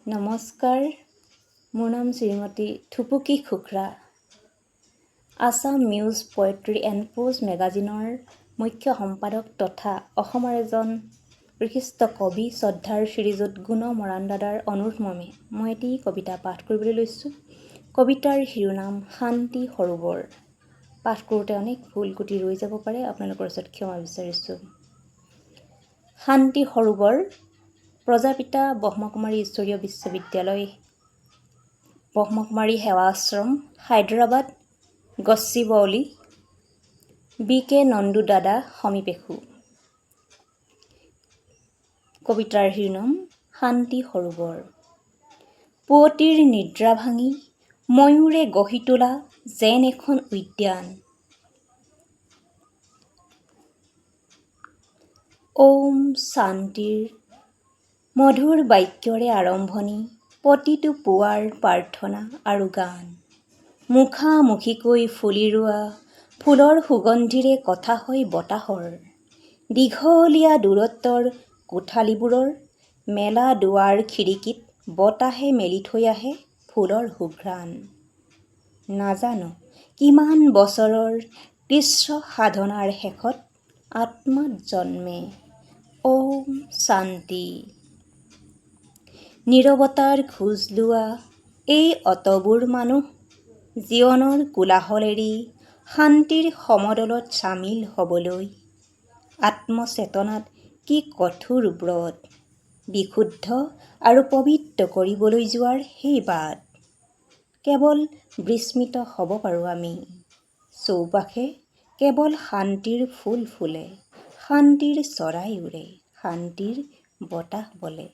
নমস্কাৰ, মোৰ নাম শ্ৰীমতী থুপুকি খুখৰা। আছাম নিউজ পয়েট্ৰি এণ্ড প্ৰোজ মেগাজিনৰ মুখ্য সম্পাদক তথা অসমৰ এজন বিশিষ্ট কবি শ্ৰদ্ধাৰ শ্ৰীযুত গুণ মৰাণ দাদাৰ অনুৰোধ মৰ্মে মই এটি কবিতা পাঠ কৰিবলৈ লৈছোঁ। কবিতাৰ শিৰোনাম শান্তি সৰোবৰ। পাঠ কৰোঁতে অনেক ভুল ক্ৰুটি ৰৈ যাব পাৰে, আপোনালোকৰ ওচৰত ক্ষমা বিচাৰিছোঁ। শান্তি সৰোবৰ। প্ৰজাপিতা ব্ৰহ্মকুমাৰী ঈশ্বৰীয় বিশ্ববিদ্যালয়, ব্ৰহ্মকুমাৰী সেৱা আশ্ৰম, হায়দৰাবাদ, গচ্চিবৌলি, বি.কে. নন্দু দাদা সমীপেশু। কবিতাৰ শিৰোনাম শান্তি সৰোবৰ। পুৱতিৰ নিদ্ৰা ভাঙি ময়ূৰে গঢ়ি তোলা যেন এখন উদ্যান। ওম শান্তিৰ মধুৰ বাক্যৰে আৰম্ভণি, প্ৰতিটো পুৱাৰ প্ৰাৰ্থনা আৰু গান। মুখামুখিকৈ ফুলি ৰোৱা ফুলৰ সুগন্ধিৰে কথা হয় বতাহৰ। দীঘলীয়া দূৰত্বৰ কোঠালিবোৰৰ মেলা দুৱাৰ খিৰিকীত বতাহে মেলি থৈ আহে ফুলৰ সুঘ্ৰাণ। নাজানো কিমান বছৰৰ কৃচ্ছ সাধনাৰ শেষত আত্মাত জন্মে ওম শান্তি। নীৰৱতাৰ খোজ লোৱা এই অতবোৰ মানুহ জীৱনৰ কোলাহল এৰি শান্তিৰ সমদলত চামিল হ'বলৈ। আত্মচেতনাত কি কঠোৰ ব্ৰত, বিশুদ্ধ আৰু পবিত্ৰ কৰিবলৈ যোৱাৰ সেই বাট। কেৱল বিস্মিত হ'ব পাৰোঁ আমি। চৌপাশে কেৱল শান্তিৰ ফুল ফুলে, শান্তিৰ চৰাই উৰে, শান্তিৰ বতাহ বলে।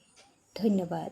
ধন্যবাদ।